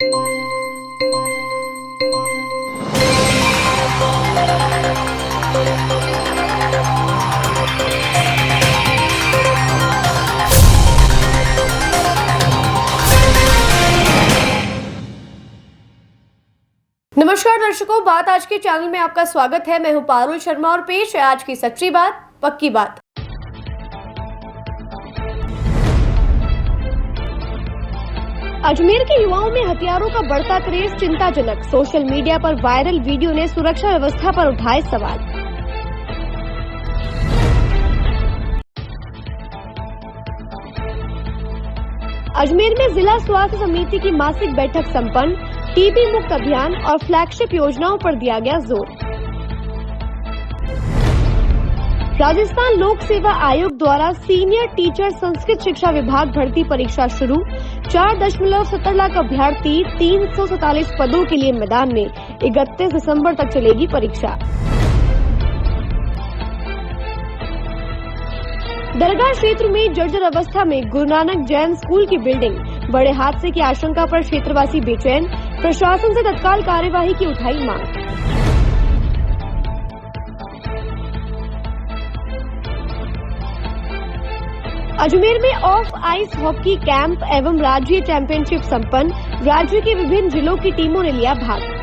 नमस्कार दर्शकों, बात आज के चैनल में आपका स्वागत है। मैं हूं पारुल शर्मा और पेश है आज की सच्ची बात पक्की बात। अजमेर के युवाओं में हथियारों का बढ़ता क्रेज चिंताजनक। सोशल मीडिया पर वायरल वीडियो ने सुरक्षा व्यवस्था पर उठाए सवाल। अजमेर में जिला स्वास्थ्य समिति की मासिक बैठक संपन्न। टीबी मुक्त अभियान और फ्लैगशिप योजनाओं पर दिया गया जोर। राजस्थान लोक सेवा आयोग द्वारा सीनियर टीचर संस्कृत शिक्षा विभाग भर्ती परीक्षा शुरू। 4.70 लाख अभ्यर्थी 347 पदों के लिए मैदान में। 31 दिसंबर तक चलेगी परीक्षा। दरगाह क्षेत्र में जर्जर अवस्था में गुरु नानक जैन स्कूल की बिल्डिंग। बड़े हादसे की आशंका पर क्षेत्रवासी बेचैन। प्रशासन से तत्काल कार्यवाही की उठाई मांग। अजमेर में ऑफ आइस हॉकी कैंप एवं राज्य चैंपियनशिप संपन्न। राज्य के विभिन्न जिलों की टीमों ने लिया भाग।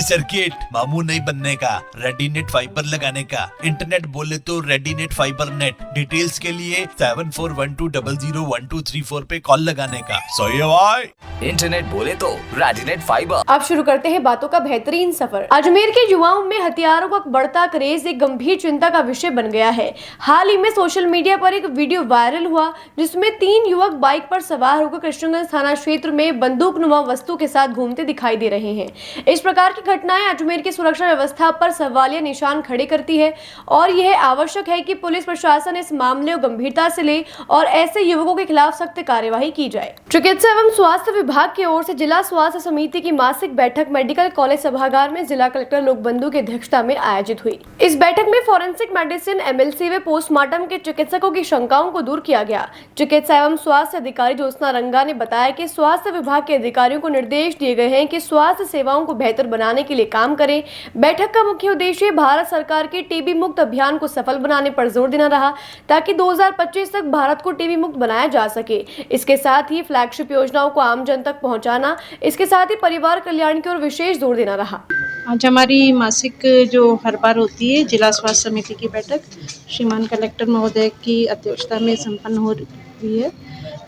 सर्किट मामू नहीं बनने का, रेडीनेट फाइबर लगाने का। इंटरनेट बोले तो रेडीनेट फाइबर नेट। डिटेल्स के लिए 7412001234 पे कॉल लगाने का। सही है भाई। इंटरनेट बोले तो रेडीनेट फाइबर। अब शुरू करते हैं बातों का बेहतरीन सफर। अजमेर के युवाओं में हथियारों का बढ़ता क्रेज एक गंभीर चिंता का विषय बन गया है। हाल ही में सोशल मीडिया पर एक वीडियो वायरल हुआ जिसमें 3 युवक बाइक पर सवार होकर कृष्णगंज थाना क्षेत्र में बंदूकनुमा वस्तु के साथ घूमते दिखाई दे रहे हैं। इस प्रकार की घटनाएं अजमेर की सुरक्षा व्यवस्था पर सवालिया निशान खड़े करती है और यह आवश्यक है कि पुलिस प्रशासन इस मामले को गंभीरता से ले और ऐसे युवकों के खिलाफ सख्त कार्यवाही की जाए। चिकित्सा एवं स्वास्थ्य विभाग की ओर से जिला स्वास्थ्य समिति की मासिक बैठक मेडिकल कॉलेज सभागार में जिला कलेक्टर लोकबंधु की अध्यक्षता में आयोजित हुई। इस बैठक में फॉरेंसिक मेडिसिन, एमएलसी व पोस्टमार्टम के चिकित्सकों की शंकाओं को दूर किया गया। चिकित्सा एवं स्वास्थ्य अधिकारी ज्योत्सना रंगा ने बताया कि स्वास्थ्य विभाग के अधिकारियों को निर्देश दिए गए हैं कि स्वास्थ्य सेवाओं को बेहतर बनाने के लिए काम करें। बैठक का मुख्य उद्देश्य भारत सरकार के टीबी मुक्त अभियान को सफल बनाने पर जोर देना रहा ताकि 2025 तक भारत को टीबी मुक्त बनाया जा सके। इसके साथ ही फ्लैगशिप योजनाओं को आम जन तक पहुंचाना, इसके साथ ही परिवार कल्याण की ओर विशेष जोर देना रहा। आज हमारी मासिक जो हर बार होती है जिला स्वास्थ्य समिति की बैठक श्रीमान कलेक्टर महोदय की अध्यक्षता में संपन्न हो रही है।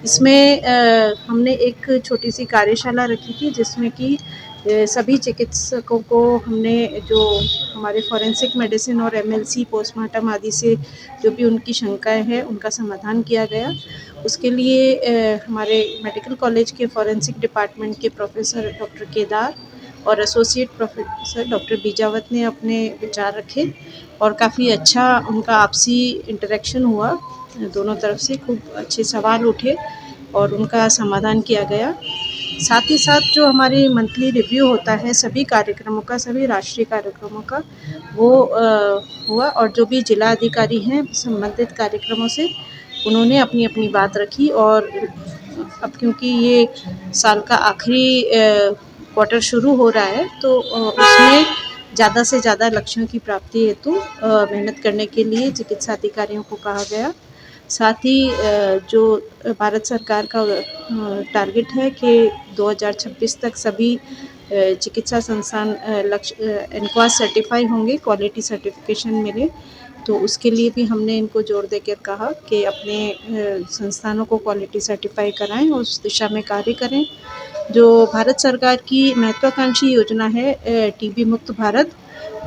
इसमें हमने एक छोटी सी कार्यशाला रखी थी जिसमें कि सभी चिकित्सकों को हमने जो हमारे फॉरेंसिक मेडिसिन और एमएलसी पोस्टमार्टम आदि से जो भी उनकी शंकाएं हैं उनका समाधान किया गया। उसके लिए हमारे मेडिकल कॉलेज के फॉरेंसिक डिपार्टमेंट के प्रोफेसर डॉक्टर केदार और एसोसिएट प्रोफेसर डॉक्टर बीजावत ने अपने विचार रखे और काफ़ी अच्छा उनका आपसी इंटरेक्शन हुआ। दोनों तरफ से खूब अच्छे सवाल उठे और उनका समाधान किया गया। साथ ही साथ जो हमारी मंथली रिव्यू होता है सभी कार्यक्रमों का, सभी राष्ट्रीय कार्यक्रमों का, वो हुआ और जो भी जिला अधिकारी हैं संबंधित कार्यक्रमों से उन्होंने अपनी अपनी बात रखी। और अब क्योंकि ये साल का आखिरी क्वार्टर शुरू हो रहा है तो उसमें ज़्यादा से ज़्यादा लक्ष्यों की प्राप्ति हेतु मेहनत करने के लिए चिकित्सा अधिकारियों को कहा गया। साथ ही जो भारत सरकार का टारगेट है कि 2026 तक सभी चिकित्सा संस्थान लक्ष्य एनक्वास सर्टिफाई होंगे, क्वालिटी सर्टिफिकेशन मिले, तो उसके लिए भी हमने इनको जोर देकर कहा कि अपने संस्थानों को क्वालिटी सर्टिफाई कराएं और उस दिशा में कार्य करें। जो भारत सरकार की महत्वाकांक्षी योजना है टीबी मुक्त भारत,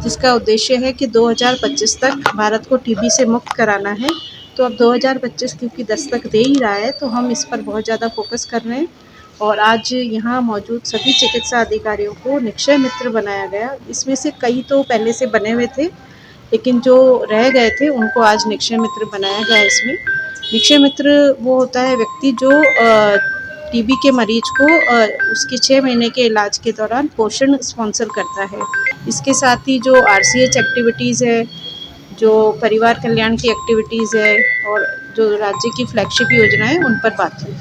जिसका उद्देश्य है कि 2025 तक भारत को टीबी से मुक्त कराना है। तो अब 2025 क्योंकि दस्तक दे ही रहा है तो हम इस पर बहुत ज़्यादा फोकस कर रहे हैं और आज यहाँ मौजूद सभी चिकित्सा अधिकारियों को निक्षय मित्र बनाया गया। इसमें से कई तो पहले से बने हुए थे लेकिन जो रह गए थे उनको आज निक्षय मित्र बनाया गया। इसमें निक्षय मित्र वो होता है व्यक्ति जो टीबी के मरीज को उसके 6 महीने के इलाज के दौरान पोषण स्पॉन्सर करता है। इसके साथ ही जो आरसीएच एक्टिविटीज़ है, जो परिवार कल्याण की एक्टिविटीज़ है और जो राज्य की फ्लैगशिप योजना है उन पर बात हुई।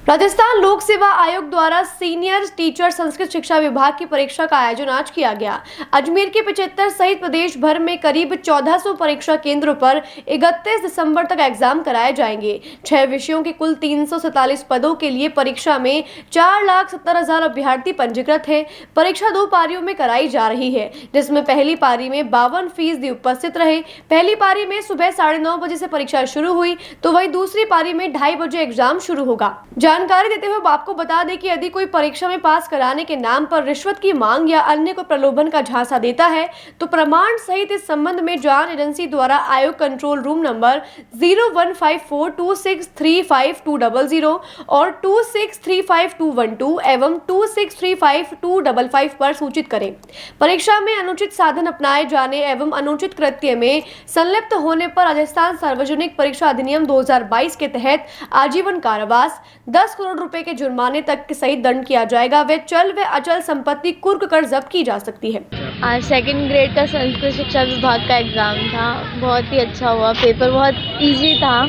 राजस्थान लोक सेवा आयोग द्वारा सीनियर टीचर संस्कृत शिक्षा विभाग की परीक्षा का आयोजन आज किया गया। अजमेर के 75 सहित प्रदेश भर में करीब 1400 परीक्षा केंद्रों पर 31 दिसंबर तक एग्जाम कराए जाएंगे। 6 विषयों के कुल 347 पदों के लिए परीक्षा में 4,70,000 अभ्यर्थी पंजीकृत हैं। परीक्षा 2 पारियों में कराई जा रही है, जिसमें पहली पारी में 52% उपस्थित रहे। पहली पारी में सुबह 9:30 बजे से परीक्षा शुरू हुई तो वहीं दूसरी पारी में 2:30 बजे एग्जाम शुरू होगा। जानकारी देते हुए आपको बता दें कि यदि कोई परीक्षा में पास कराने के नाम पर रिश्वत की मांग या अन्य को प्रलोभन का झांसा देता है तो प्रमाण सहित इस संबंध में जांच एजेंसी द्वारा आयोग कंट्रोल रूम नंबर 0154263520 और 263512 एवं 26352555 पर सूचित करें। परीक्षा में अनुचित साधन अपनाए जाने एवं अनुचित कृत्य में संलिप्त होने पर राजस्थान सार्वजनिक परीक्षा अधिनियम 2022 के तहत आजीवन कारावास, 10 करोड़ रुपए के जुर्माने तक के सहित दंड किया जाएगा। वे चल व अचल संपत्ति कुर्क कर जब्त की जा सकती है। आज 2nd ग्रेड का संस्कृत शिक्षा विभाग का एग्ज़ाम था, बहुत ही अच्छा हुआ। पेपर बहुत इजी था,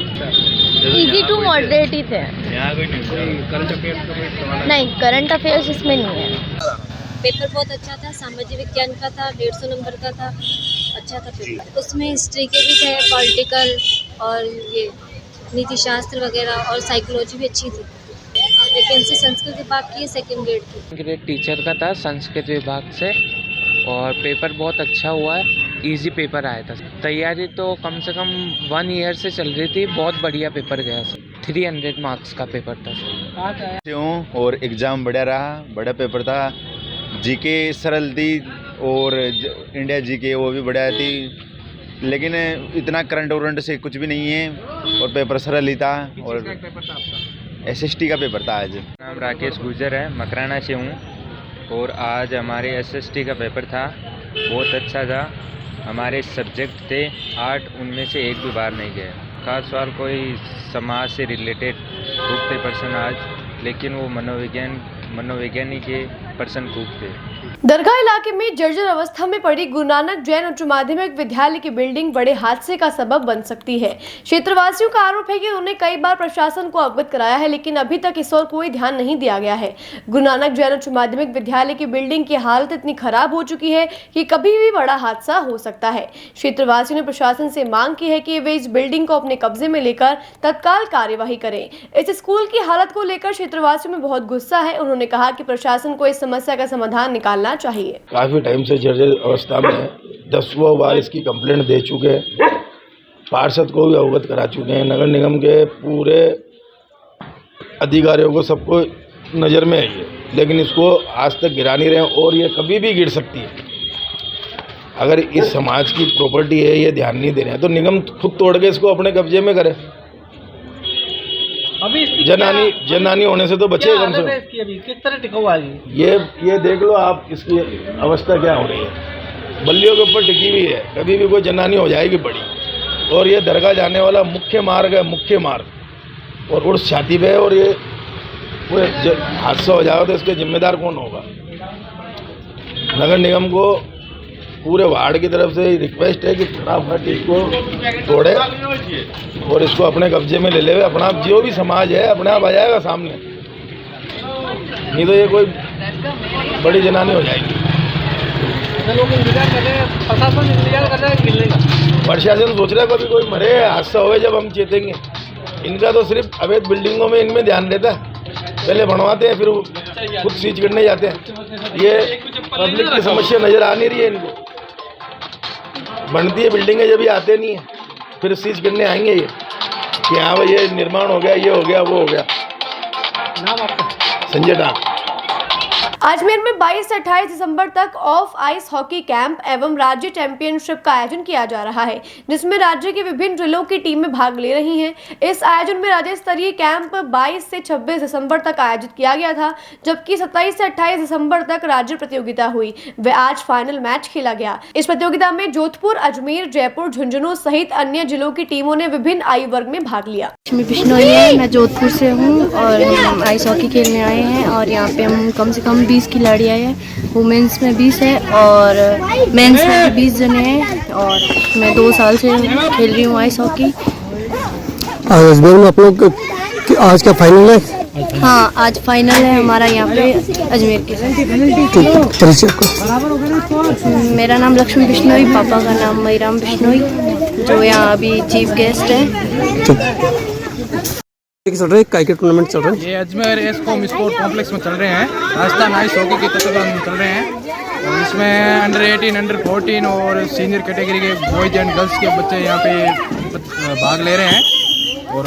इजी टू मॉडरेट ही थे। नहीं, करंट अफेयर्स इसमें नहीं है। पेपर बहुत अच्छा था, सामाजिक विज्ञान का था, 150 नंबर का था, अच्छा था पेपर। उसमें हिस्ट्री के भी थे, पॉलिटिकल और ये नीति शास्त्र वगैरह और साइकोलॉजी भी अच्छी थी। वैकेंसी संस्कृत विभाग की 2nd ग्रेड की। ग्रेड टीचर का था संस्कृत विभाग से और पेपर बहुत अच्छा हुआ है, इजी पेपर आया था। तैयारी तो कम से कम 1 ईयर से चल रही थी, बहुत बढ़िया पेपर गया सर। 300 मार्क्स का पेपर था सर। और एग्ज़ाम बढ़िया रहा, बड़ा पेपर था। जीके सरल थी और इंडिया जीके वो भी बढ़िया थी, लेकिन इतना करंट वरंट से कुछ भी नहीं है और पेपर सरल ही था। और एसएसटी का पेपर था आज। नाम राकेश गुजर है, मकराना से हूँ और आज हमारे एसएसटी का पेपर था, बहुत अच्छा था। हमारे सब्जेक्ट थे 8, उनमें से एक भी बाहर नहीं गया। खास सवाल कोई समाज से रिलेटेड खूब थे पर्सन आज, लेकिन वो मनोविज्ञानी के पर्सन खूब थे। दरगाह इलाके में जर्जर अवस्था में पड़ी गुरु नानक जैन उच्च माध्यमिक विद्यालय की बिल्डिंग बड़े हादसे का सबब बन सकती है। क्षेत्रवासियों का आरोप है कि उन्होंने कई बार प्रशासन को अवगत कराया है, लेकिन अभी तक इस ओर कोई ध्यान नहीं दिया गया है। गुरु नानक जैन उच्च माध्यमिक विद्यालय की बिल्डिंग की हालत इतनी खराब हो चुकी है कि कभी भी बड़ा हादसा हो सकता है। क्षेत्रवासियों ने प्रशासन से मांग की है कि वे इस बिल्डिंग को अपने कब्जे में लेकर तत्काल कार्यवाही करें। इस स्कूल की हालत को लेकर क्षेत्रवासियों में बहुत गुस्सा है। उन्होंने कहा कि प्रशासन को इस समस्या का समाधान निकालना चाहिए। काफी टाइम से जर्जर अवस्था में 10वां बार इसकी कंप्लेंट दे चुके हैं, पार्षद को भी अवगत करा चुके हैं। नगर निगम के पूरे अधिकारियों को सबको नज़र में आई है, लेकिन इसको आज तक गिरा नहीं रहे और ये कभी भी गिर सकती है। अगर इस समाज की प्रॉपर्टी है, ये ध्यान नहीं दे रहे हैं तो निगम खुद तोड़ के इसको अपने कब्जे में करे। अभी जनहानि होने से तो बचे कम से कम। अभी किस तरह टिका हुआ है ये देख लो आप, इसकी अवस्था क्या हो रही है। बल्लियों के ऊपर टिकी हुई है, कभी भी कोई जनहानि हो जाएगी बड़ी। और ये दरगाह जाने वाला मुख्य मार्ग है, मुख्य मार्ग, और उर्स छाती पे है। और ये कोई हादसा हो जाएगा तो इसके जिम्मेदार कौन होगा? नगर निगम को पूरे वार्ड की तरफ से रिक्वेस्ट है कि फटाफट इसको तोड़े और इसको अपने कब्जे में ले ले। अपना जो भी समाज है अपने आप आ जाएगा सामने, नहीं तो ये कोई बड़ी जनानी हो जाएगी। प्रशासन सोच रहा है कभी कोई मरे, हादसा होए जब हम चेतेंगे। इनका तो सिर्फ अवैध बिल्डिंगों में इनमें ध्यान रहता है, पहले बनवाते हैं फिर खुद सीज करने जाते हैं। ये पब्लिक की समस्या नज़र आ नहीं रही है इनको। बनती है बिल्डिंगें, जब ये आते नहीं है फिर सीज करने आएंगे ये कि हाँ भाई ये निर्माण हो गया, ये हो गया, वो हो गया। संजय डाक। अजमेर में 22 से 28 दिसंबर तक ऑफ आइस हॉकी कैंप एवं राज्य चैंपियनशिप का आयोजन किया जा रहा है, जिसमें राज्य के विभिन्न जिलों की टीमें भाग ले रही हैं। इस आयोजन में राज्य स्तरीय कैंप 22 से 26 दिसंबर तक आयोजित किया गया था, जबकि 27 से 28 दिसंबर तक राज्य प्रतियोगिता हुई व आज फाइनल मैच खेला गया। इस प्रतियोगिता में जोधपुर, अजमेर, जयपुर, झुंझुनू सहित अन्य जिलों की टीमों ने विभिन्न आयु वर्ग में भाग लिया। बिश्नोई है, मैं जोधपुर से हूँ और हम आइस हॉकी खेलने आए हैं और यहाँ पे हम कम से कम 20 खिलाड़ी आए हैं। वुमेंस में 20 है और मेंस में 20 जने हैं और मैं 2 साल से खेल रही हूँ आइस हॉकी। अजमेर में आप लोग आज का फाइनल है? हाँ, आज फाइनल है हमारा यहाँ पे अजमेर के। मेरा नाम लक्ष्मी बिश्नोई, पापा का नाम मईराम बिश्नोई, जो यहाँ अभी चीफ गेस्ट है। चल रहे क्रिकेट टूर्नामेंट चल रहे हैं, ये अजमेर एस्कॉम स्पोर्ट कॉम्प्लेक्स में चल रहे हैं। राजस्थान आइस हॉकी के तत्वाधान में चल रहे हैं और इसमें अंडर 18, अंडर 14 और सीनियर कैटेगरी के बॉयज एंड गर्ल्स के बच्चे यहाँ पे भाग ले रहे हैं। और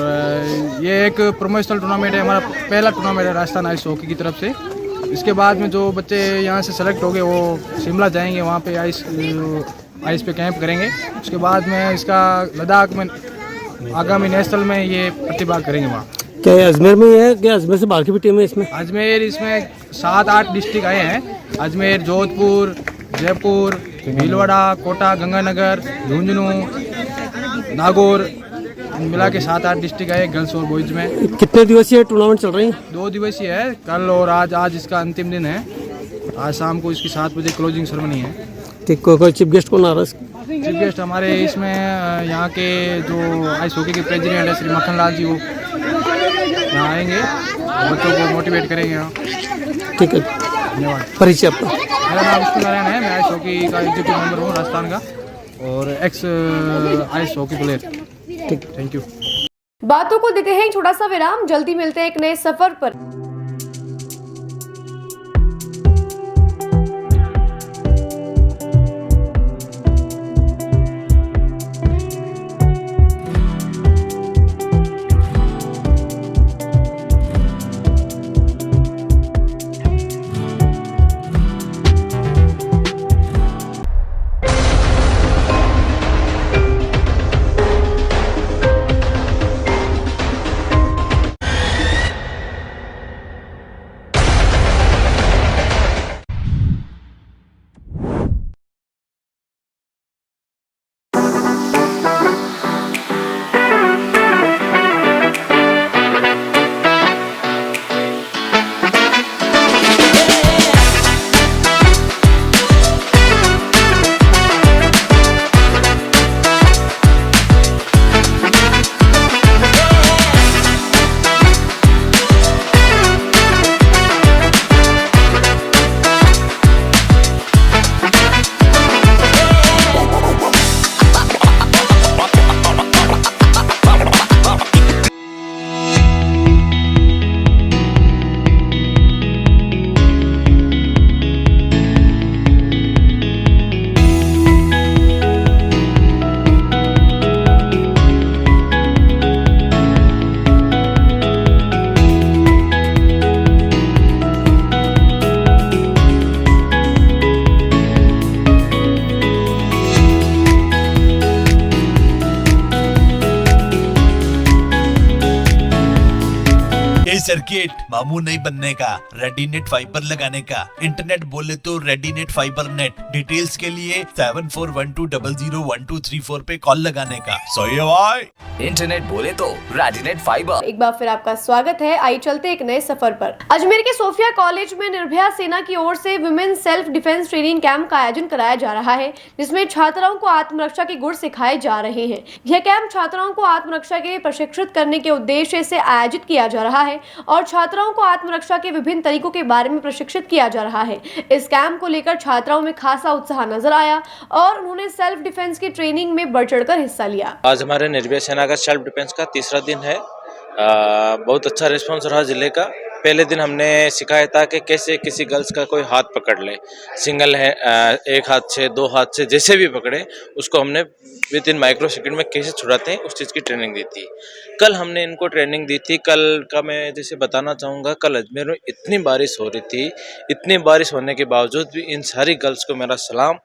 ये एक प्रोमोशनल टूर्नामेंट है, हमारा पहला टूर्नामेंट है राजस्थान आइस हॉकी की तरफ से। इसके बाद में जो बच्चे यहाँ से सेलेक्ट हो गए वो शिमला जाएंगे, वहाँ पे आइस पे कैंप करेंगे। उसके बाद में इसका लद्दाख में आगामी नेशनल में ये प्रतिभा करेंगे वहाँ। क्या अजमेर में है, क्या अजमेर से बाहर की भी टीम है इसमें? अजमेर इसमें 7-8 डिस्ट्रिक्ट आए हैं। अजमेर, जोधपुर, जयपुर, भीलवाड़ा, कोटा, गंगानगर, झुंझुनू, नागौर, मिला के 7-8 डिस्ट्रिक्ट आए गर्ल्स और बॉयज में। कितने दिवसीय टूर्नामेंट चल रही है? 2 दिवसीय है, कल और आज इसका अंतिम दिन है। आज शाम को इसकी 7 बजे क्लोजिंग सेरेमनी है। ठीक, कोई चीफ गेस्ट कौन आ रहा है? चीफ गेस्ट हमारे इसमें यहाँ के जो आइस हॉकी के प्रेसिडेंट है श्री मक्खन लाल जी, वो यहाँ आएंगे, बच्चों को मोटिवेट करेंगे यहाँ। ठीक है, धन्यवाद। परिचय आपका? मेरा नाम विष्णु नारायण है, मैं आइस हॉकी का एग्जीक्यूटिव मेंबर हूँ राजस्थान का और एक्स आइस हॉकी प्लेयर। ठीक, थैंक यू। बातों को देते हैं एक छोटा सा विराम, जल्दी मिलते हैं एक नए सफर पर। सर्किट, मामू नहीं बनने का, रेडीनेट फाइबर लगाने का, इंटरनेट बोले तो रेडीनेट फाइबर नेट। डिटेल्स के लिए 7412001234 पे कॉल लगाने का। सही है भाई। इंटरनेट बोले तो रेडिनेट फाइबर। एक बार फिर आपका स्वागत है। आई चलते एक नए सफर पर। अजमेर के सोफिया कॉलेज में निर्भया सेना की ओर से women self defence training camp का आयोजन कराया जा रहा है, जिसमें छात्राओं को आत्मरक्षा के गुर सिखाए जा रहे हैं। यह कैंप छात्राओं को आत्मरक्षा के लिए प्रशिक्षित करने के उद्देश्य से आयोजित किया जा रहा है और छात्राओं को आत्मरक्षा के विभिन्न तरीकों के बारे में प्रशिक्षित किया जा रहा है। इस कैंप को लेकर छात्राओं में खासा उत्साह नजर आया और उन्होंने सेल्फ डिफेंस की ट्रेनिंग में बढ़ चढ़कर हिस्सा लिया। आज हमारे निर्भया सेना का सेल्फ डिफेंस का तीसरा दिन है। बहुत अच्छा रिस्पांस रहा जिले का। पहले दिन हमने सिखाया था कि कैसे किसी गर्ल्स का कोई हाथ पकड़ ले, सिंगल है, एक हाथ से, दो हाथ से, जैसे भी पकड़े उसको हमने विद इन माइक्रो सेकंड में कैसे छुड़ाते हैं उस चीज़ की ट्रेनिंग दी थी। कल हमने इनको ट्रेनिंग दी थी। कल का मैं जैसे बताना चाहूँगा, कल अजमेर में इतनी बारिश हो रही थी, इतनी बारिश होने के बावजूद भी इन सारी गर्ल्स को मेरा सलाम।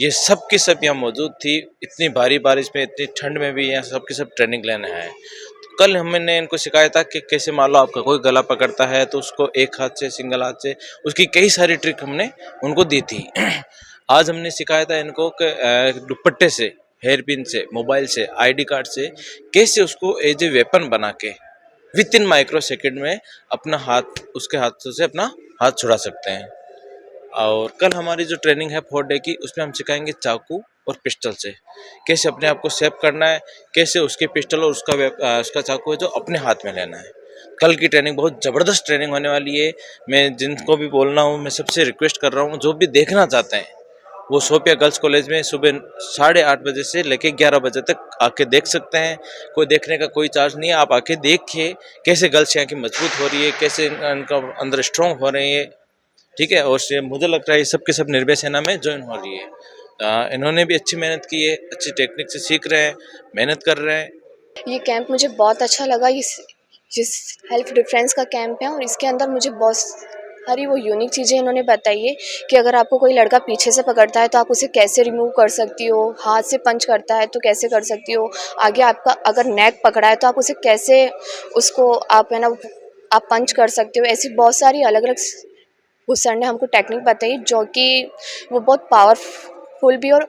ये सब की सब यहाँ मौजूद थी। इतनी भारी बारिश में, इतनी ठंड में भी यहाँ सब की सब ट्रेनिंग लेने आए। तो कल हमने इनको सिखाया था कि कैसे मान लो आपका कोई गला पकड़ता है तो उसको एक हाथ से, सिंगल हाथ से, उसकी कई सारी ट्रिक हमने उनको दी थी। आज हमने सिखाया था इनको कि दुपट्टे से, हेयर पिन से, मोबाइल से, आईडी कार्ड से कैसे उसको एज ए वेपन बना के विद इन माइक्रो सेकेंड में अपना हाथ, उसके हाथों से अपना हाथ छुड़ा सकते हैं। और कल हमारी जो ट्रेनिंग है 4 डे की, उसमें हम सिखाएंगे चाकू और पिस्टल से कैसे अपने आप को सेव करना है, कैसे उसके पिस्टल और उसका चाकू है जो अपने हाथ में लेना है। कल की ट्रेनिंग बहुत ज़बरदस्त ट्रेनिंग होने वाली है। मैं जिनको भी बोलना हूँ, मैं सबसे रिक्वेस्ट कर रहा हूँ, जो भी देखना चाहते हैं वो सोफिया गर्ल्स कॉलेज में सुबह 8:30 बजे से लेके 11 बजे तक आके देख सकते हैं। कोई देखने का कोई चार्ज नहीं है। आप आके देखिए कैसे गर्ल्स यहाँ की मजबूत हो रही है, कैसे इनका अंदर स्ट्रॉन्ग हो रही है। ठीक है। और मुझे लगता है ये सब के सब निर्भया सेना में ज्वाइन हो रही है। इन्होंने भी अच्छी मेहनत की है, अच्छी टेक्निक से सीख रहे हैं, मेहनत कर रहे हैं। ये कैंप मुझे बहुत अच्छा लगा। जिस सेल्फ डिफेंस का कैंप है और इसके अंदर मुझे बहुत सारी वो यूनिक चीज़ें इन्होंने बताई है कि अगर आपको कोई लड़का पीछे से पकड़ता है तो आप उसे कैसे रिमूव कर सकती हो, हाथ से पंच करता है तो कैसे कर सकती हो, आगे आपका अगर नेक पकड़ा है तो आप उसे कैसे उसको आप है ना आप पंच कर सकते हो। ऐसी बहुत सारी अलग अलग उस सर ने हमको टेक्निक बताई जो कि वो बहुत पावरफुल भी और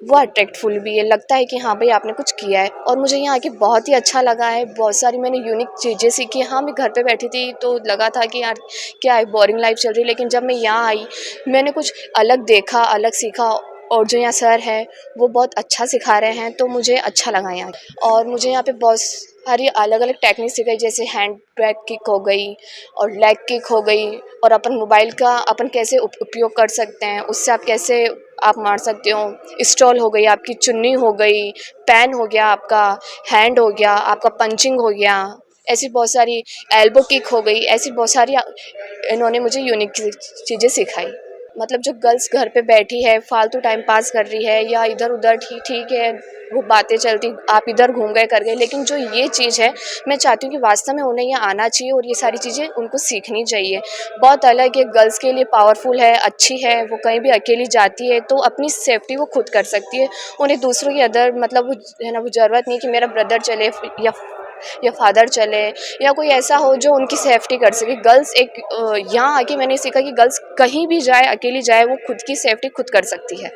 वो अट्रैक्टफुल भी है। लगता है कि हाँ भाई आपने कुछ किया है। और मुझे यहाँ आके बहुत ही अच्छा लगा है। बहुत सारी मैंने यूनिक चीज़ें सीखी। हाँ, मैं घर पे बैठी थी तो लगा था कि यार क्या है, बोरिंग लाइफ चल रही है, लेकिन जब मैं यहाँ आई मैंने कुछ अलग देखा, अलग सीखा। और जो यहाँ सर है वो बहुत अच्छा सिखा रहे हैं तो मुझे अच्छा लगा यहाँ। और मुझे यहाँ पे बहुत सारी अलग अलग टेक्निक सिखाई, जैसे हैंड बैक किक हो गई और लेग किक हो गई, और अपन मोबाइल का अपन कैसे उपयोग कर सकते हैं, उससे आप कैसे आप मार सकते हो। स्टॉल हो गई, आपकी चुन्नी हो गई, पैन हो गया, आपका हैंड हो गया, आपका पंचिंग हो गया, ऐसी बहुत सारी एल्बो किक हो गई। ऐसी बहुत सारी इन्होंने मुझे यूनिक चीज़ें सिखाई। मतलब जो गर्ल्स घर पे बैठी है, फालतू टाइम पास कर रही है या इधर उधर ठीक है वो बातें चलती, आप इधर घूम गए कर गए, लेकिन जो ये चीज़ है मैं चाहती हूँ कि वास्तव में उन्हें यहाँ आना चाहिए और ये सारी चीज़ें उनको सीखनी चाहिए। बहुत अलग है, गर्ल्स के लिए पावरफुल है, अच्छी है। वो कहीं भी अकेली जाती है तो अपनी सेफ्टी वो खुद कर सकती है। उन्हें दूसरों की अदर मतलब वो है ना वो ज़रूरत नहीं कि मेरा ब्रदर चले या फादर चले या कोई ऐसा हो जो उनकी सेफ्टी कर सके। गर्ल्स एक यहाँ आके मैंने सीखा कि गर्ल्स कहीं भी जाए, अकेली जाए, वो खुद की सेफ्टी खुद कर सकती है।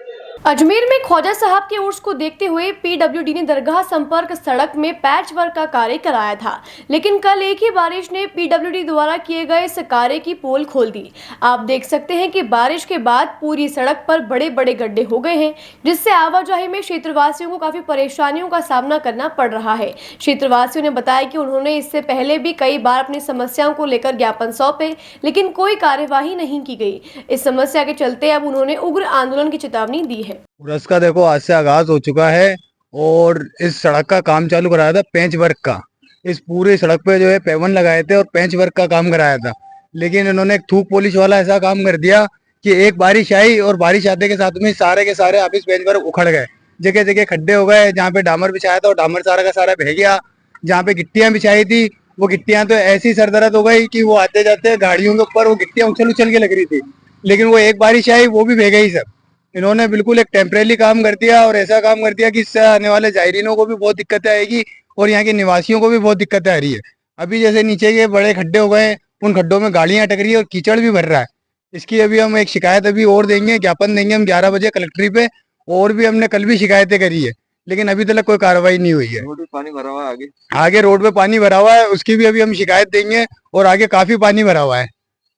अजमेर में ख्वाजा साहब के उर्स को देखते हुए पीडब्ल्यूडी ने दरगाह संपर्क सड़क में पैच वर्क का कार्य कराया था, लेकिन कल एक ही बारिश ने पीडब्ल्यूडी द्वारा किए गए इस कार्य की पोल खोल दी। आप देख सकते हैं कि बारिश के बाद पूरी सड़क पर बड़े बड़े गड्ढे हो गए हैं, जिससे आवाजाही में क्षेत्रवासियों को काफी परेशानियों का सामना करना पड़ रहा है। क्षेत्रवासियों ने बताया कि उन्होंने इससे पहले भी कई बार अपनी समस्याओं को लेकर ज्ञापन सौंपे, लेकिन कोई कार्यवाही नहीं की गई। इस समस्या के चलते अब उन्होंने उग्र आंदोलन की चेतावनी दी है। उर्स का देखो आज से आगाज हो चुका है और इस सड़क का काम चालू कराया था पेंच वर्क का। इस पूरी सड़क पे जो है पेवन लगाए थे और पेंच वर्क का काम कराया था, लेकिन इन्होंने एक थूक पॉलिश वाला ऐसा काम कर दिया कि एक बारिश आई और बारिश आते के साथ में सारे के सारे ऑफिस पेंच वर्क उखड़ गए। जगह जगह खड्डे हो गए। जहाँ पे डामर बिछाया था और डामर सारा का सारा बह गया। जहाँ पे गिट्टियां बिछाई थी वो गिट्टियां तो ऐसी सरदर्द हो गई कि वो आते जाते गाड़ियों के ऊपर वो गिट्टियां उछल उछल के लग रही थी, लेकिन वो एक बारिश आई वो भी बह गई सब। इन्होंने बिल्कुल एक टेम्परेरी काम कर दिया और ऐसा काम कर दिया कि इससे आने वाले जायरीनों को भी बहुत दिक्कतें आएगी और यहाँ के निवासियों को भी बहुत दिक्कतें आ रही है। अभी जैसे नीचे के बड़े खड्डे हो गए, उन खड्डों में गाड़ियां अटक रही है और कीचड़ भी भर रहा है। इसकी अभी हम एक शिकायत अभी और देंगे, ज्ञापन देंगे हम 11 बजे कलेक्ट्री पे। और भी हमने कल भी शिकायतें करी है, लेकिन अभी तक कोई कार्रवाई नहीं हुई है। रोड पे पानी भरा हुआ है, आगे रोड पे पानी भरा हुआ है, उसकी भी अभी हम शिकायत देंगे। और आगे काफी पानी भरा हुआ है।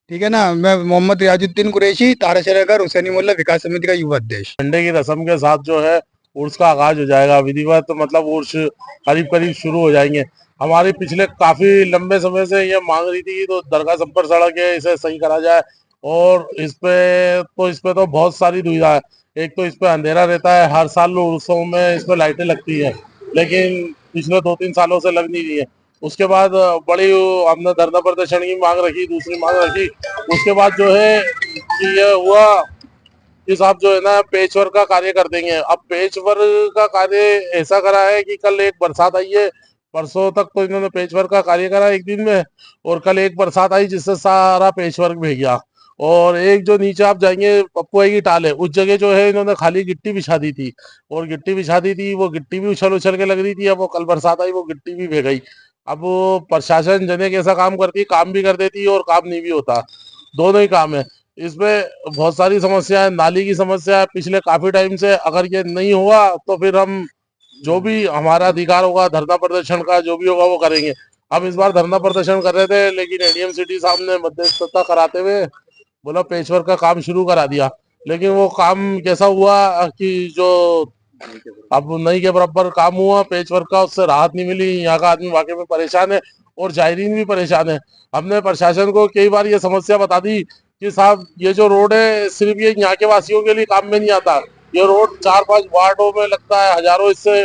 ठीक है ना। मैं मोहम्मद रियाजुद्दीन कुरैशी, ताराशहर हुसैनी मोहल्ला विकास समिति का युवा अध्यक्ष। झंडे की रस्म के साथ जो है उर्स का आगाज हो जाएगा, विधिवत मतलब उर्स करीब करीब शुरू हो जाएंगे। हमारी पिछले काफी लंबे समय से ये मांग रही थी तो दरगाह संपर्क सड़क है, इसे सही करा जाए। और इस पे तो बहुत सारी दुविधा है। एक तो इस पे अंधेरा रहता है, हर साल उर्सों में इस पे लाइटें लगती है, लेकिन पिछले 2-3 सालों से लग नहीं रही है। उसके बाद बड़ी हमने धरना प्रदर्शन की मांग रखी, दूसरी मांग रखी। उसके बाद जो है कि ये हुआ कि साहब जो है ना पेचवर्क का कार्य कर देंगे। अब पेचवर्क का कार्य ऐसा करा है कि कल एक बरसात आई है, परसों तक तो इन्होंने पेचवर्क का कार्य करा एक दिन में, और कल एक बरसात आई जिससे सारा पेचवर्क भीग गया। और एक जो नीचे आप जाएंगे पप्पुआई की टाल है, उस जगह जो है इन्होंने खाली गिट्टी बिछा दी थी, और गिट्टी बिछा दी थी, वो गिट्टी भी उछल उछल के लग रही थी। अब वो कल बरसात आई, वो गिट्टी भी भीग गई। अब वो प्रशासन जने कैसा काम करती, काम भी कर देती है और काम नहीं भी होता, दोनों ही काम है। इसमें बहुत सारी समस्या है, नाली की समस्या है पिछले काफी टाइम से। अगर ये नहीं हुआ तो फिर हम जो भी हमारा अधिकार होगा धरना प्रदर्शन का, जो भी होगा वो करेंगे। हम इस बार धरना प्रदर्शन कर रहे थे, लेकिन एडीएम सिटी साहब ने मध्यस्थता कराते हुए बोला पेचवर्क का काम शुरू करा दिया। लेकिन वो काम कैसा हुआ कि जो अब नहीं के बराबर काम हुआ पेचवर्क का, उससे राहत नहीं मिली। यहाँ का आदमी वाकई में परेशान है और जायरीन भी परेशान है। हमने प्रशासन को कई बार ये समस्या बता दी कि साहब ये जो रोड है सिर्फ ये यहाँ के वासियों के लिए काम में नहीं आता, ये रोड 4-5 वार्डों में लगता है, हजारों इससे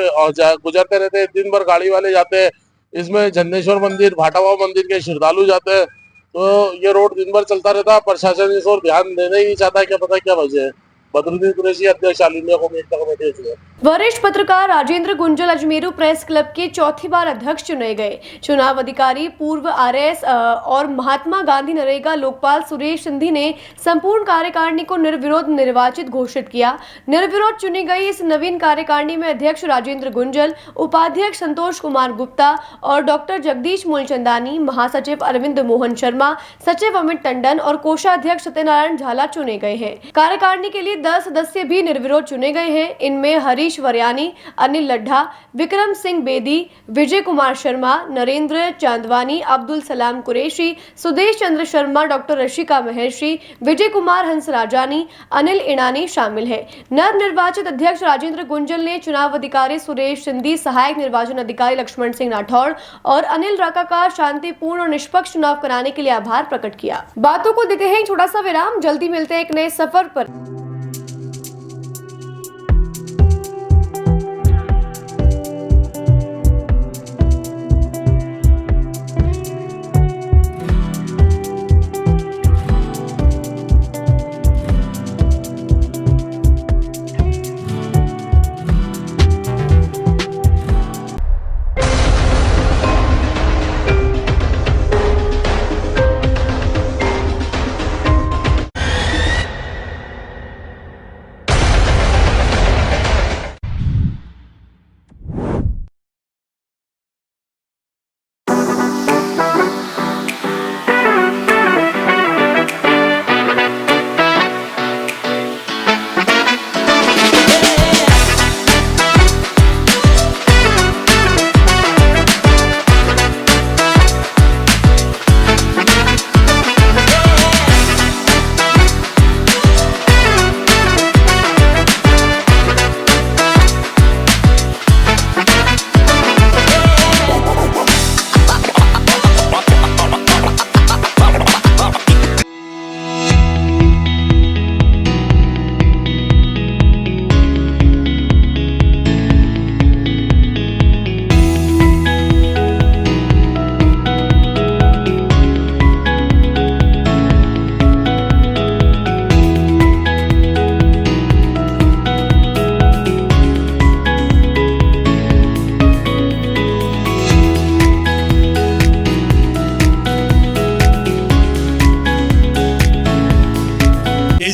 गुजरते रहते हैं, दिन भर गाड़ी वाले जाते हैं। इसमें झंडेश्वर मंदिर, भाटाबाव मंदिर के श्रद्धालु जाते हैं, तो ये रोड दिन भर चलता रहता है। प्रशासन इस ओर ध्यान देना ही नहीं चाहता, क्या पता क्या वजह है। बदरुद्दीन कुरैशी, अध्यक्ष ऑल इंडिया कमेटी कमेटी। वरिष्ठ पत्रकार राजेंद्र गुंजल अजमेरू प्रेस क्लब के चौथी बार अध्यक्ष चुने गए। चुनाव अधिकारी पूर्व आरएस और महात्मा गांधी नरेगा लोकपाल सुरेश सिंधी ने संपूर्ण कार्यकारिणी को निर्विरोध निर्वाचित घोषित किया। निर्विरोध चुनी गई इस नवीन कार्यकारिणी में अध्यक्ष राजेंद्र गुंजल, उपाध्यक्ष संतोष कुमार गुप्ता और डॉक्टर जगदीश मूलचंदानी, महासचिव अरविंद मोहन शर्मा, सचिव अमित टंडन और कोषाध्यक्ष सत्यनारायण झाला चुने गए हैं। कार्यकारिणी के लिए 10 सदस्य भी निर्विरोध चुने गए हैं। इनमें हरीश वरियानी, अनिल लड्ढा, विक्रम सिंह बेदी, विजय कुमार शर्मा, नरेंद्र चांदवानी, अब्दुल सलाम कुरैशी, सुदेश चंद्र शर्मा, डॉक्टर रशिका महर्षि, विजय कुमार हंसराजानी, अनिल इनानी शामिल है। नव निर्वाचित अध्यक्ष राजेंद्र गुंजल ने चुनाव अधिकारी सुरेश सिंधी, सहायक निर्वाचन अधिकारी लक्ष्मण सिंह राठौड़ और अनिल राका का शांतिपूर्ण और निष्पक्ष चुनाव कराने के लिए आभार प्रकट किया। बातों को देते हैं एक छोटा सा विराम, जल्दी मिलते हैं एक नए सफर पर।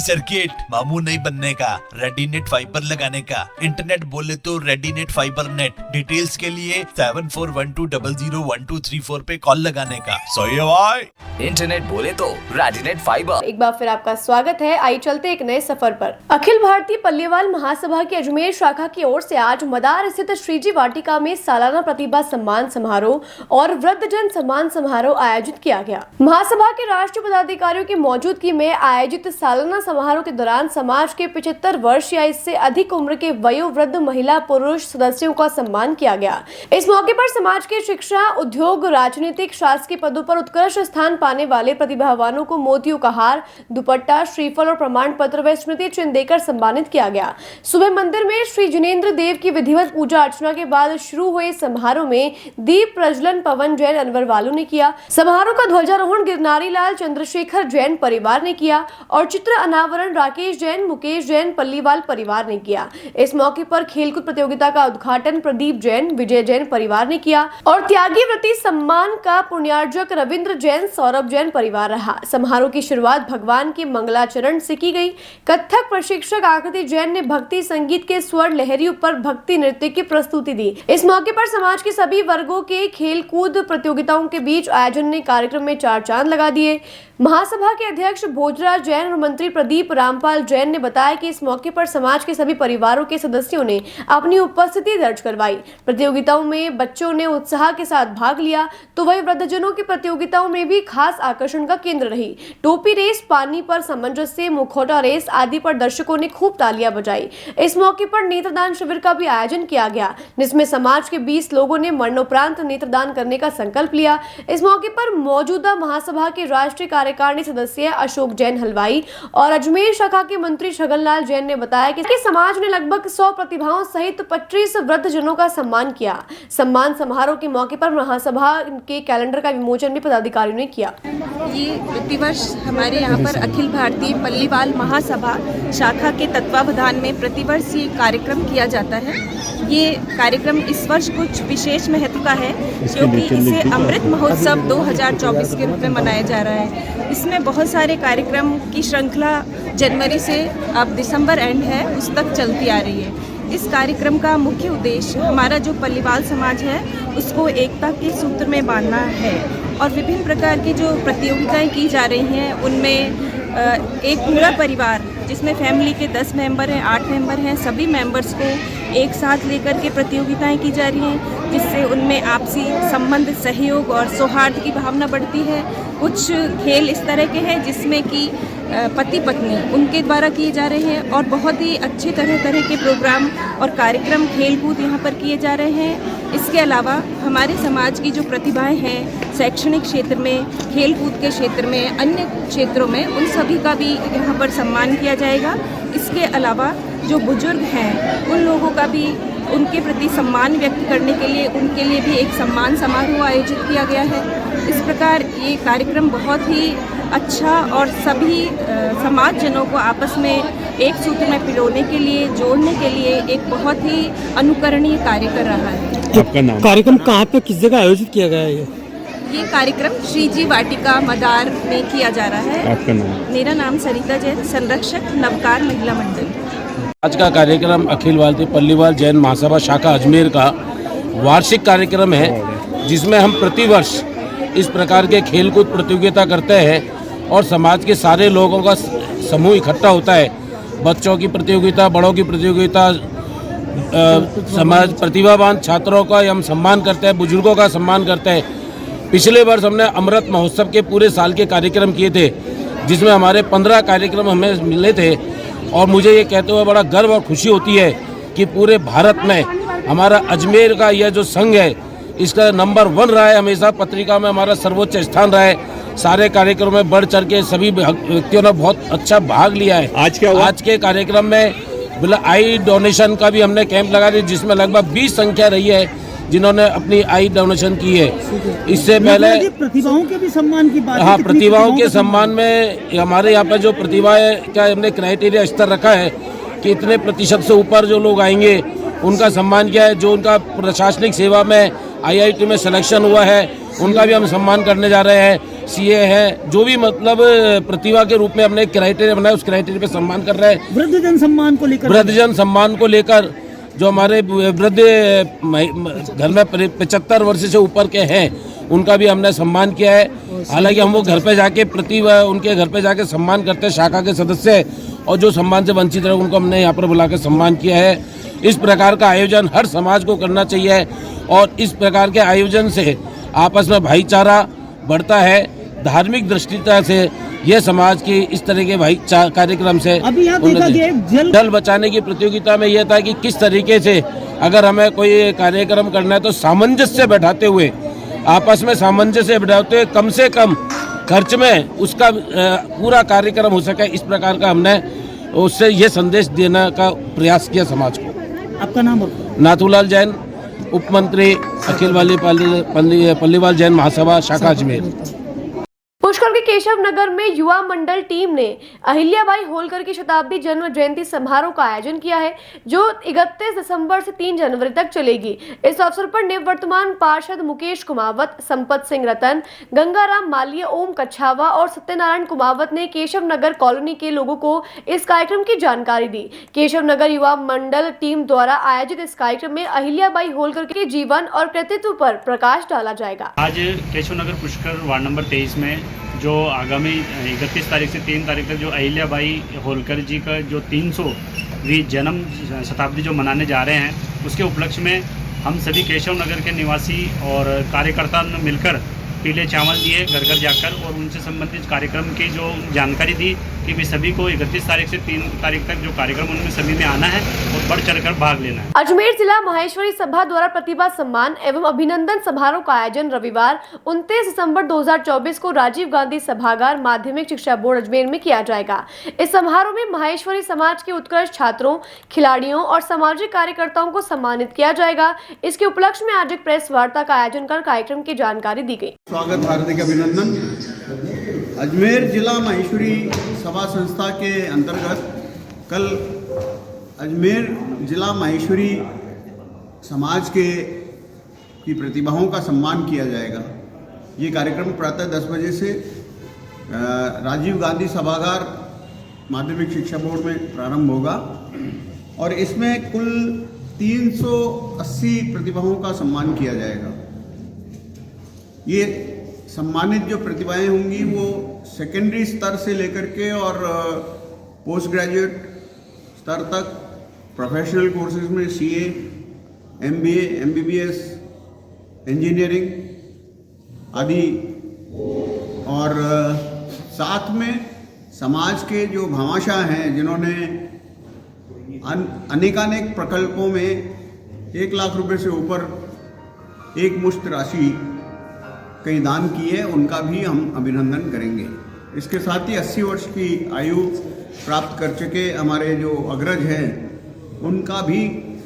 सर्किट, मामू नहीं बनने का, रेडीनेट फाइबर लगाने का, इंटरनेट बोले तो रेडीनेट फाइबर नेट। डिटेल्स के लिए 7412001234 पे कॉल लगाने का। सही है भाई। इंटरनेट बोले तो रेडिनेट फाइबर। एक बार फिर आपका स्वागत है। आई चलते एक नए सफर पर। अखिल भारतीय पल्लीवाल महासभा की अजमेर शाखा की ओर से आज मदार स्थित श्रीजी वाटिका में सालाना प्रतिभा सम्मान समारोह और वृद्धजन सम्मान समारोह आयोजित किया गया। महासभा के राष्ट्रीय पदाधिकारियों की मौजूदगी में आयोजित सालाना समारोह के दौरान समाज के 75 वर्ष या इससे अधिक उम्र के वयोवृद्ध महिला पुरुष सदस्यों का सम्मान किया गया। इस मौके पर समाज के शिक्षा, उद्योग, राजनीतिक, शासकीय पदों पर उत्कृष्ट स्थान पाने वाले प्रतिभावानों को मोतियों का हार, दुपट्टा, श्रीफल और प्रमाण पत्र व स्मृति चिन्ह देकर सम्मानित किया गया। सुबह मंदिर में श्री जिनेंद्र देव की विधिवत पूजा अर्चना के बाद शुरू हुए समारोह में दीप प्रज्वलन पवन जैन अनवर वालू ने किया। समारोह का ध्वजारोहण गिरनारी लाल चंद्रशेखर जैन परिवार ने किया और चित्र अनावरण राकेश जैन, मुकेश जैन पल्लीवाल परिवार ने किया। इस मौके पर खेलकूद प्रतियोगिता का उद्घाटन प्रदीप जैन, विजय जैन परिवार ने किया और त्यागी व्रती सम्मान का पुण्यार्जक रविंद्र जैन, सौरभ जैन परिवार रहा। समारोह की शुरुआत भगवान के मंगलाचरण से की गई। कथक प्रशिक्षक आकृति जैन ने भक्ति संगीत के स्वर लहरियों पर भक्ति नृत्य की प्रस्तुति दी। इस मौके पर समाज के सभी वर्गों के खेल कूद प्रतियोगिताओं के बीच आयोजन ने कार्यक्रम में चार चांद लगा दिए। महासभा के अध्यक्ष भोजराज जैन और मंत्री प्रदीप रामपाल जैन ने बताया कि इस मौके पर समाज के सभी परिवारों के सदस्यों ने अपनी उपस्थिति दर्ज करवाई। प्रतियोगिताओं में बच्चों ने उत्साह के साथ भाग लिया तो वही वृद्धजनों की प्रतियोगिताओं में भी खास आकर्षण का केंद्र रही। टोपी रेस, पानी पर सामंजस्य, मुखौटा रेस आदि पर दर्शकों ने खूब तालियां बजाई। इस मौके पर नेत्रदान शिविर का भी आयोजन किया गया जिसमें समाज के 20 लोगों ने मरणोपरांत नेत्रदान करने का संकल्प लिया। इस मौके पर मौजूदा महासभा के राष्ट्रीय कार्यकारिणी सदस्य अशोक जैन हलवाई और अजमेर शाखा के मंत्री छगनलाल जैन ने बताया कि समाज ने लगभग 100 प्रतिभाओं सहित 25 वृद्धजनों का सम्मान किया। सम्मान समारोह के मौके पर महासभा के कैलेंडर का विमोचन भी पदाधिकारियों ने किया। ये प्रतिवर्ष हमारे यहाँ पर अखिल भारतीय पल्लीवाल महासभा शाखा के तत्वावधान में प्रतिवर्ष ये कार्यक्रम किया जाता है। ये कार्यक्रम इस वर्ष कुछ विशेष महत्व का है क्योंकि इसे अमृत महोत्सव 2024 के रूप में मनाया जा रहा है। इसमें बहुत सारे कार्यक्रम की श्रृंखला जनवरी से अब दिसंबर एंड है उस तक चलती आ रही है। इस कार्यक्रम का मुख्य उद्देश्य हमारा जो पल्लीवाल समाज है उसको एकता के सूत्र में बांधना है और विभिन्न प्रकार की जो प्रतियोगिताएं की जा रही हैं उनमें एक पूरा परिवार जिसमें फैमिली के 10 मेंबर हैं, 8 मेंबर हैं, सभी मेंबर्स को एक साथ लेकर के प्रतियोगिताएं की जा रही हैं जिससे उनमें आपसी संबंध, सहयोग और सौहार्द की भावना बढ़ती है। कुछ खेल इस तरह के हैं जिसमें कि पति पत्नी उनके द्वारा किए जा रहे हैं और बहुत ही अच्छे तरह के प्रोग्राम और कार्यक्रम खेलकूद यहाँ पर किए जा रहे हैं। इसके अलावा हमारे समाज की जो प्रतिभाएं हैं शैक्षणिक क्षेत्र में, खेलकूद के क्षेत्र में, अन्य क्षेत्रों में, उन सभी का भी यहाँ पर सम्मान किया जाएगा। इसके अलावा जो बुजुर्ग हैं उन लोगों का भी उनके प्रति सम्मान व्यक्त करने के लिए उनके लिए भी एक सम्मान समारोह आयोजित किया गया है। इस प्रकार ये कार्यक्रम बहुत ही अच्छा और सभी समाजजनों को आपस में एक सूत्र में पिरोने के लिए, जोड़ने के लिए एक बहुत ही अनुकरणीय कार्य कर रहा है। आपका नाम? कार्यक्रम कहाँ पे, किस जगह आयोजित किया गया है? ये कार्यक्रम श्रीजी वाटिका मदार में किया जा रहा है। आपका नाम? मेरा नाम सरिता जैन, संरक्षक नवकार महिला मंडल। आज का कार्यक्रम अखिल भारतीय पल्लीवाल जैन महासभा शाखा अजमेर का वार्षिक कार्यक्रम है जिसमें हम प्रतिवर्ष इस प्रकार के खेलकूद प्रतियोगिता करते हैं और समाज के सारे लोगों का समूह इकट्ठा होता है। बच्चों की प्रतियोगिता, बड़ों की प्रतियोगिता, समाज प्रतिभावान छात्रों का हम सम्मान करते हैं, बुजुर्गों का सम्मान करते हैं। पिछले वर्ष हमने अमृत महोत्सव के पूरे साल के कार्यक्रम किए थे जिसमें हमारे 15 कार्यक्रम हमें मिले थे और मुझे ये कहते हुए बड़ा गर्व और खुशी होती है कि पूरे भारत में हमारा अजमेर का यह जो संघ है इसका नंबर 1 रहा है। हमेशा पत्रिका में हमारा सर्वोच्च स्थान रहा है। सारे कार्यक्रमों में बढ़ चढ़ के सभी व्यक्तियों ने बहुत अच्छा भाग लिया है। आज के कार्यक्रम में आई डोनेशन का भी हमने कैंप लगा दिया जिसमें लगभग 20 संख्या रही है जिन्होंने अपनी आई डोनेशन की है। इससे पहले प्रतिभाओं के भी सम्मान की बात। हाँ, प्रतिभाओं के सम्मान में हमारे यहाँ पर जो प्रतिभा का हमने क्राइटेरिया स्तर रखा है कि इतने प्रतिशत से ऊपर जो लोग आएंगे उनका सम्मान किया है। जो उनका प्रशासनिक सेवा में IIT में सिलेक्शन हुआ है उनका भी हम सम्मान करने जा रहे हैं। सीए है, जो भी मतलब प्रतिभा के रूप में हमने क्राइटेरिया बनाया उस क्राइटेरिया पे सम्मान कर रहे हैं। वृद्धजन सम्मान को लेकर वृद्धजन सम्मान को लेकर जो हमारे वृद्ध घर में 75 वर्ष से ऊपर के हैं उनका भी हमने सम्मान किया है। हालांकि हम वो घर पे जाके उनके घर पे जाके सम्मान करते हैं, शाखा के सदस्य, और जो सम्मान से वंचित रहे उनको हमने यहाँ पर बुला के सम्मान किया है। इस प्रकार का आयोजन हर समाज को करना चाहिए और इस प्रकार के आयोजन से आपस में भाईचारा बढ़ता है। धार्मिक दृष्टिता से ये समाज की इस तरह के भाई कार्यक्रम से अभी यहाँ देखा गया जल बचाने की प्रतियोगिता में यह था कि किस तरीके से अगर हमें कोई कार्यक्रम करना है तो सामंजस्य बैठाते हुए, आपस में सामंजस्य बैठाते हुए कम से कम खर्च में उसका पूरा कार्यक्रम हो सके, इस प्रकार का हमने उससे ये संदेश देने का प्रयास किया समाज को। आपका नाम? नाथूलाल जैन, उप मंत्री, अखिल पल्लीवाल जैन महासभा, शाखा अजमेर। पुष्कर के केशव नगर में युवा मंडल टीम ने अहिल्याबाई होलकर की शताब्दी जन्म जयंती समारोह का आयोजन किया है, जो 31 दिसंबर से 3 जनवरी तक चलेगी। इस अवसर पर निवर्तमान पार्षद मुकेश कुमावत, संपत सिंह रतन, गंगाराम मालिया, ओम कच्छावा और सत्यनारायण कुमावत ने केशव नगर कॉलोनी के लोगों को इस कार्यक्रम की जानकारी दी। केशव नगर युवा मंडल टीम द्वारा आयोजित इस कार्यक्रम में अहिल्याबाई होलकर के जीवन और कृतित्व पर प्रकाश डाला जाएगा। आज केशव नगर पुष्कर वार्ड नंबर 23 में जो आगामी 31 तारीख से 3 तारीख तक जो अहिल्याबाई होलकर जी का जो 300वीं जन्म शताब्दी जो मनाने जा रहे हैं, उसके उपलक्ष्य में हम सभी केशव नगर के निवासी और कार्यकर्ता ने मिलकर पीले चावल दिए घर घर जाकर और उनसे संबंधित कार्यक्रम की जो जानकारी दी कि भी सभी को 31 तारीख से 3 तारीख तक जो कार्यक्रम उनमें सभी में आना है और बढ़ चढ़कर भाग लेना है। अजमेर जिला माहेश्वरी सभा द्वारा प्रतिभा सम्मान एवं अभिनंदन समारोह का आयोजन रविवार 29 दिसंबर 2024 को राजीव गांधी सभागार माध्यमिक शिक्षा बोर्ड अजमेर में किया जाएगा। इस समारोह में माहेश्वरी समाज के उत्कृष्ट छात्रों, खिलाड़ियों और सामाजिक कार्यकर्ताओं को सम्मानित किया जाएगा। इसके उपलक्ष्य में आज एक प्रेस वार्ता का आयोजन कर कार्यक्रम की जानकारी दी गई। स्वागत, हार्दिक अभिनंदन। अजमेर जिला माहेश्वरी सभा संस्था के अंतर्गत कल अजमेर जिला माहेश्वरी समाज की प्रतिभाओं का सम्मान किया जाएगा। ये कार्यक्रम प्रातः 10 बजे से राजीव गांधी सभागार माध्यमिक शिक्षा बोर्ड में प्रारंभ होगा और इसमें कुल 380 प्रतिभाओं का सम्मान किया जाएगा। ये सम्मानित जो प्रतिभाएं होंगी वो सेकेंडरी स्तर से लेकर के और पोस्ट ग्रेजुएट स्तर तक प्रोफेशनल कोर्सेज में सीए, एमबीए, एमबीबीएस, इंजीनियरिंग आदि और साथ में समाज के जो भामाशाह हैं जिन्होंने अनेकानेक प्रकल्पों में 1 लाख रुपए से ऊपर एक मुश्त राशि कई दान किए, उनका भी हम अभिनंदन करेंगे। इसके साथ ही 80 वर्ष की आयु प्राप्त कर चुके हमारे जो अग्रज हैं उनका भी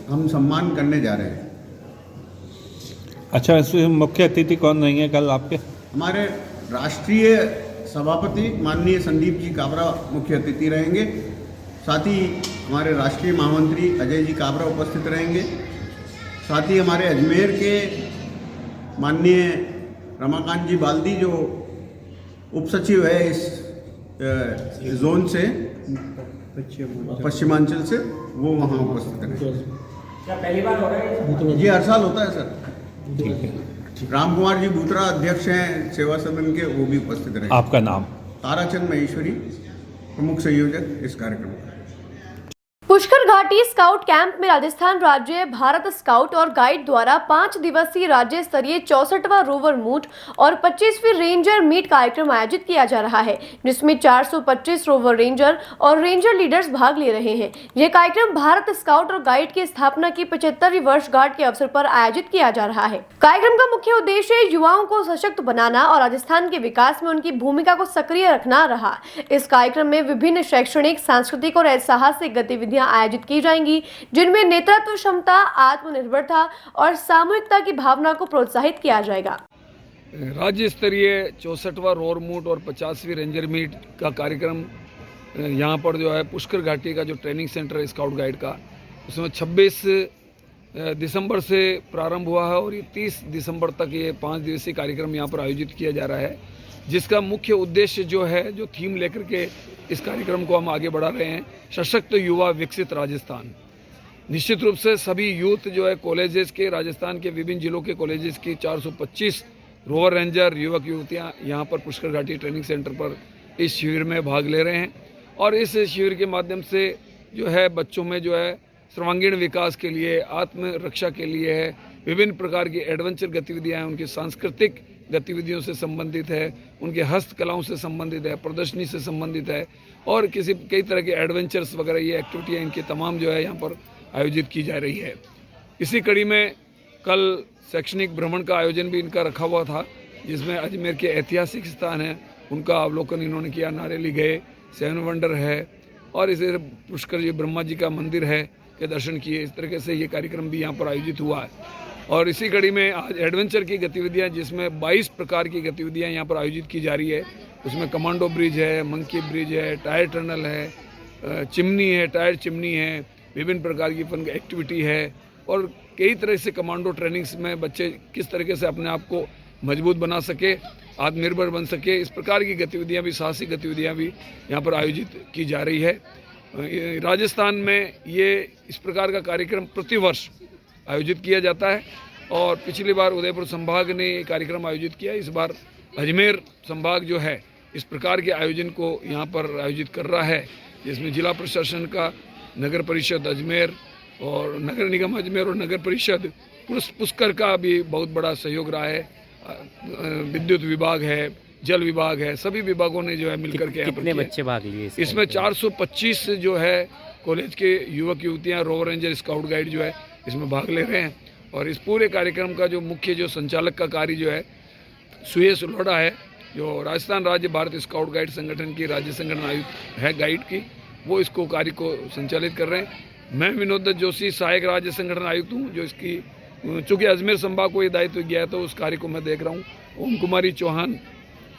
हम सम्मान करने जा रहे हैं। अच्छा, इसमें मुख्य अतिथि कौन रहेंगे कल आपके? हमारे राष्ट्रीय सभापति माननीय संदीप जी काबरा मुख्य अतिथि रहेंगे। साथ ही हमारे राष्ट्रीय महामंत्री अजय जी काबरा उपस्थित रहेंगे। साथ ही हमारे अजमेर के माननीय रमाकांत जी बाल्दी जो उप सचिव है इस जोन से पश्चिमांचल से, वो वहाँ उपस्थित रहेंगे। क्या पहली बार हो रहा है? ये हर साल होता है सर। ठीक है। राम कुमार जी बूत्रा अध्यक्ष हैं सेवा सदन के, वो भी उपस्थित रहेंगे। आपका नाम? ताराचंद महेश्वरी, प्रमुख संयोजक इस कार्यक्रम का। पुष्कर घाटी स्काउट कैंप में राजस्थान राज्य भारत स्काउट और गाइड द्वारा 5 दिवसीय राज्य स्तरीय 64वां रोवर मूट और 25वीं रेंजर मीट कार्यक्रम आयोजित किया जा रहा है, जिसमें 425 रोवर रेंजर और रेंजर लीडर्स भाग ले रहे हैं। यह कार्यक्रम भारत स्काउट और गाइड की स्थापना की 75वीं वर्षगांठ के अवसर पर आयोजित किया जा रहा है। कार्यक्रम का मुख्य उद्देश्य युवाओं को सशक्त बनाना और राजस्थान के विकास में उनकी भूमिका को सक्रिय रखना रहा। इस कार्यक्रम में विभिन्न शैक्षणिक, सांस्कृतिक और ऐतिहासिक गतिविधियां आयोजित की जाएंगी, जिनमें नेतृत्व क्षमता, आत्मनिर्भरता और सामूहिकता की भावना को प्रोत्साहित किया जाएगा। राज्य स्तरीय 64वां रोवर मूट और 50वीं रेंजर मीट का कार्यक्रम यहाँ पर जो है पुष्कर घाटी का जो ट्रेनिंग सेंटर है स्काउट गाइड का, उसमें 26 दिसंबर से प्रारंभ हुआ है और ये 30 दिसंबर तक ये 5 दिवसीय कार्यक्रम यहाँ पर आयोजित किया जा रहा है। जिसका मुख्य उद्देश्य जो है, जो थीम लेकर के इस कार्यक्रम को हम आगे बढ़ा रहे हैं, सशक्त युवा विकसित राजस्थान। निश्चित रूप से सभी यूथ जो है कॉलेजेस के, राजस्थान के विभिन्न जिलों के कॉलेजेस की 425 रोवर रेंजर युवक युवतियां यहाँ पर पुष्कर घाटी ट्रेनिंग सेंटर पर इस शिविर में भाग ले रहे हैं। और इस शिविर के माध्यम से जो है बच्चों में जो है सर्वांगीण विकास के लिए, आत्मरक्षा के लिए है, विभिन्न प्रकार की एडवेंचर गतिविधियां हैं, उनकी सांस्कृतिक गतिविधियों से संबंधित है, उनके हस्तकलाओं से संबंधित है, प्रदर्शनी से संबंधित है, और कई तरह के एडवेंचर्स वगैरह ये एक्टिविटियाँ इनकी तमाम जो है यहाँ पर आयोजित की जा रही है। इसी कड़ी में कल शैक्षणिक भ्रमण का आयोजन भी इनका रखा हुआ था, जिसमें अजमेर के ऐतिहासिक स्थान हैं उनका अवलोकन इन्होंने किया। नारेली गए, सेवन वंडर है, और इसे पुष्कर जी ब्रह्मा जी का मंदिर है के दर्शन किए। इस तरीके से ये कार्यक्रम भी यहाँ पर आयोजित हुआ है। और इसी कड़ी में आज एडवेंचर की गतिविधियाँ, जिसमें 22 प्रकार की गतिविधियाँ यहाँ पर आयोजित की जा रही है। उसमें कमांडो ब्रिज है, मंकी ब्रिज है, टायर टनल है, चिमनी है, टायर चिमनी है, विभिन्न प्रकार की फन एक्टिविटी है, और कई तरह से कमांडो ट्रेनिंग्स में बच्चे किस तरीके से अपने आप को मजबूत बना सके, आत्मनिर्भर बन सके, इस प्रकार की गतिविधियाँ भी, साहसिक गतिविधियाँ भी यहाँ पर आयोजित की जा रही है। राजस्थान में ये इस प्रकार का कार्यक्रम प्रतिवर्ष आयोजित किया जाता है, और पिछली बार उदयपुर संभाग ने ये कार्यक्रम आयोजित किया। इस बार अजमेर संभाग जो है इस प्रकार के आयोजन को यहाँ पर आयोजित कर रहा है, जिसमें जिला प्रशासन का, नगर परिषद अजमेर और नगर निगम अजमेर और नगर परिषद पुष्कर का भी बहुत बड़ा सहयोग रहा है। विद्युत विभाग है, जल विभाग है, सभी विभागों ने जो है मिलकर के कितने बच्चे भाग लिए इसमें 425 जो है कॉलेज के युवक युवतियां, रोवर रेंजर, स्काउट गाइड जो है इसमें भाग ले रहे हैं। और इस पूरे कार्यक्रम का जो मुख्य जो संचालक का कार्य जो है सुयेश लोढ़ा है, जो राजस्थान राज्य भारतीय स्काउट गाइड संगठन की राज्य संगठन आयुक्त है गाइड की, वो इसको कार्य को संचालित कर रहे हैं। मैं विनोद दत्त जोशी सहायक राज्य संगठन आयुक्त हूँ, जो इसकी चूँकि अजमेर संभाग को ये दायित्व गया है तो उस कार्य को मैं देख रहा हूँ। ओम कुमारी चौहान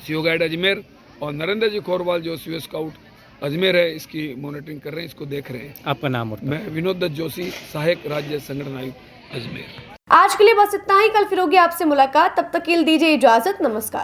सीओ गाइड अजमेर और नरेंद्र जी खोरवाल जो सीओ स्काउट अजमेर है, इसकी मॉनिटरिंग कर रहे हैं, इसको देख रहे हैं। आपका नाम और? मैं विनोद दत्त जोशी सहायक राज्य संगठन आयुक्त अजमेर। आज के लिए बस इतना ही। कल फिर होगी आपसे मुलाकात, तब तक के लिए दीजिए इजाजत। नमस्कार।